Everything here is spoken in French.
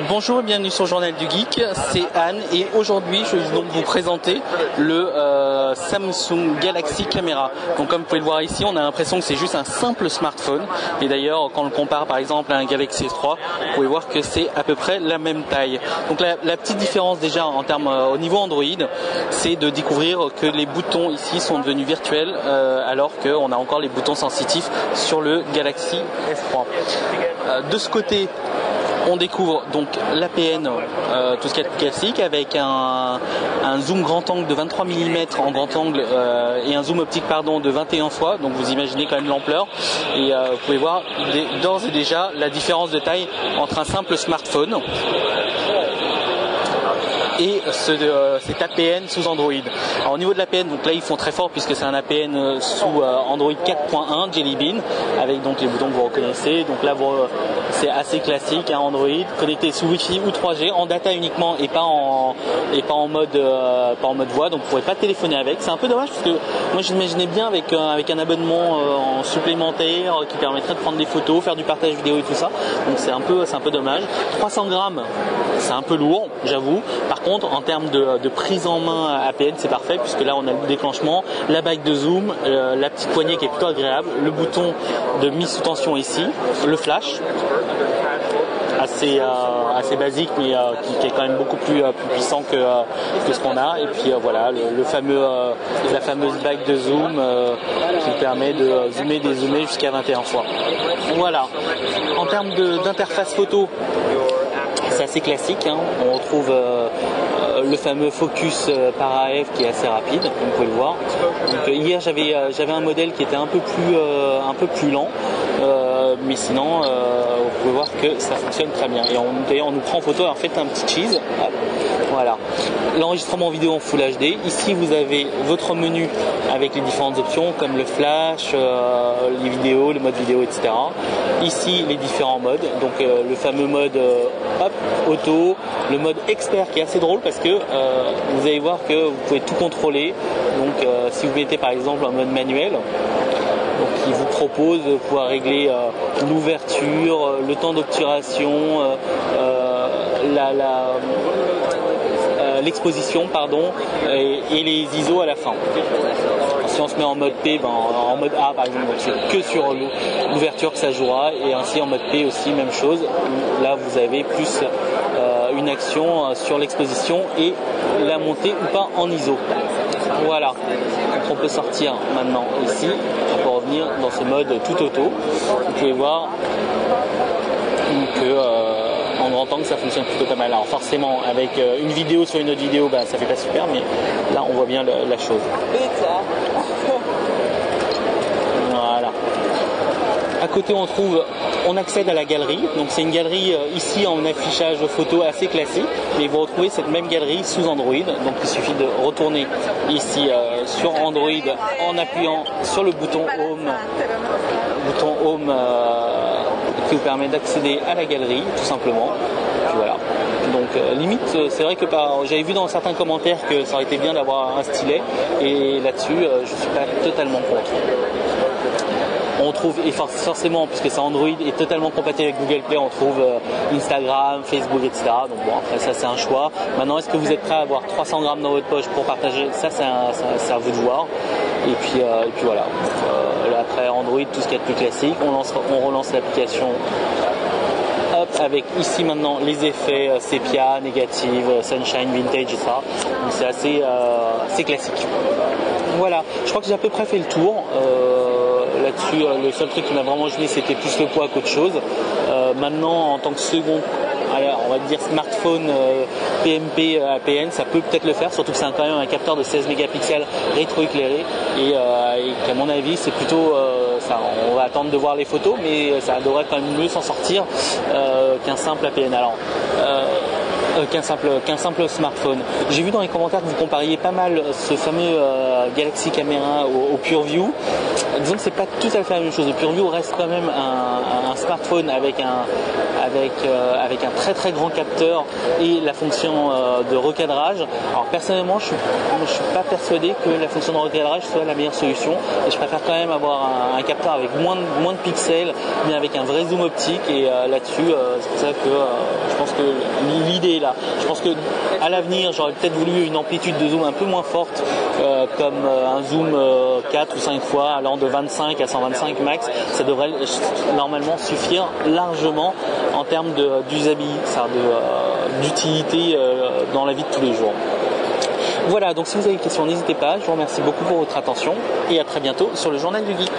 Bonjour et bienvenue sur le Journal du Geek, c'est Anne et aujourd'hui je vais donc vous présenter le Samsung Galaxy Camera. Donc comme vous pouvez le voir ici, on a l'impression que c'est juste un simple smartphone et d'ailleurs quand on le compare par exemple à un Galaxy S3, vous pouvez voir que c'est à peu près la même taille. Donc la petite différence déjà en termes au niveau Android, c'est de découvrir que les boutons ici sont devenus virtuels alors qu'on a encore les boutons sensitifs sur le Galaxy S3. De ce côté, on découvre donc l'APN, tout ce qui est classique, avec un zoom grand angle de 23 mm en grand angle et un zoom optique de 21 fois, donc vous imaginez quand même l'ampleur. Et vous pouvez voir d'ores et déjà la différence de taille entre un simple smartphone et cet APN sous Android. Alors, au niveau de l'APN, donc là ils font très fort puisque c'est un APN sous Android 4.1 Jelly Bean avec donc les boutons que vous reconnaissez. Donc là c'est assez classique, hein, Android connecté sous Wi-Fi ou 3G en data uniquement et pas en mode voix. Donc vous ne pourrez pas téléphoner avec. C'est un peu dommage parce que moi j'imaginais bien avec un abonnement en supplémentaire qui permettrait de prendre des photos, faire du partage vidéo et tout ça. Donc c'est un peu dommage. 300 grammes, c'est un peu lourd, j'avoue. Par contre, en termes de prise en main APN, c'est parfait puisque là on a le déclenchement, la bague de zoom, la petite poignée qui est plutôt agréable, le bouton de mise sous tension ici, le flash assez basique mais qui est quand même beaucoup plus puissant que ce qu'on a, et puis voilà la fameuse bague de zoom qui permet de zoomer, dézoomer jusqu'à 21 fois. Voilà. En termes d'interface photo, c'est assez classique, hein. On retrouve le fameux focus par AF qui est assez rapide, comme vous pouvez le voir. Donc, hier j'avais un modèle qui était un peu plus lent, mais sinon vous pouvez voir que ça fonctionne très bien. Et d'ailleurs on nous prend en photo, alors faites un petit cheese. Hop. Voilà. L'enregistrement vidéo en Full HD. Ici vous avez votre menu avec les différentes options comme le flash, les vidéos, le mode vidéo, etc. Ici les différents modes. Donc le fameux mode auto, le mode expert qui est assez drôle parce que vous allez voir que vous pouvez tout contrôler. Donc si vous mettez par exemple en mode manuel, donc il vous propose de pouvoir régler l'ouverture, le temps d'obturation, l'exposition et les ISO à la fin. Si on se met en mode P, en mode A par exemple, c'est que sur l'ouverture que ça jouera, et ainsi en mode P aussi même chose. Là vous avez plus une action sur l'exposition et la montée ou pas en ISO. Voilà, donc on peut sortir maintenant ici, on peut revenir dans ce mode tout auto. Vous pouvez voir que on entend que ça fonctionne plutôt pas mal. Alors forcément avec une vidéo sur une autre vidéo, ça fait pas super, mais là on voit bien la chose. Voilà. À côté on accède à la galerie, donc c'est une galerie ici en affichage photo assez classique, mais vous retrouvez cette même galerie sous Android, donc il suffit de retourner ici sur Android en appuyant sur le bouton Home qui vous permet d'accéder à la galerie tout simplement. Puis voilà. Donc limite, c'est vrai que j'avais vu dans certains commentaires que ça aurait été bien d'avoir un stylet, et là-dessus je suis pas totalement contre. On trouve, et forcément, puisque c'est Android et totalement compatible avec Google Play, on trouve Instagram, Facebook, etc. Donc bon, après ça c'est un choix. Maintenant, est-ce que vous êtes prêt à avoir 300 grammes dans votre poche pour partager? Ça c'est à vous de voir. Et puis voilà. Là, après Android, tout ce qui est plus classique, on relance l'application. Hop, avec ici maintenant les effets sépia, négative, sunshine, vintage et ça. Donc c'est assez classique. Voilà, je crois que j'ai à peu près fait le tour. Là-dessus, le seul truc qui m'a vraiment gêné, c'était plus le poids qu'autre chose. Maintenant, en tant que second, on va dire smartphone PMP APN, ça peut peut-être le faire, surtout que c'est quand même un capteur de 16 mégapixels rétroéclairé et qu'à mon avis, c'est plutôt ça. On va attendre de voir les photos, mais ça devrait quand même mieux s'en sortir qu'un simple APN. Alors, qu'un simple smartphone. J'ai vu dans les commentaires que vous compariez pas mal ce fameux Galaxy Camera au PureView. Disons que c'est pas tout à fait la même chose. Le PureView reste quand même un smartphone avec un très très grand capteur et la fonction de recadrage. Alors personnellement, je suis pas persuadé que la fonction de recadrage soit la meilleure solution, et je préfère quand même avoir un capteur avec moins de pixels, mais avec un vrai zoom optique. Et là-dessus, c'est pour ça que je pense que l'idée est là. Je pense que à l'avenir, j'aurais peut-être voulu une amplitude de zoom un peu moins forte, comme un zoom 4 ou 5 fois allant de 25 à 125 max. Ça devrait normalement suffire largement en termes d'utilité dans la vie de tous les jours. Voilà, donc si vous avez des questions, n'hésitez pas. Je vous remercie beaucoup pour votre attention et à très bientôt sur le Journal du Geek.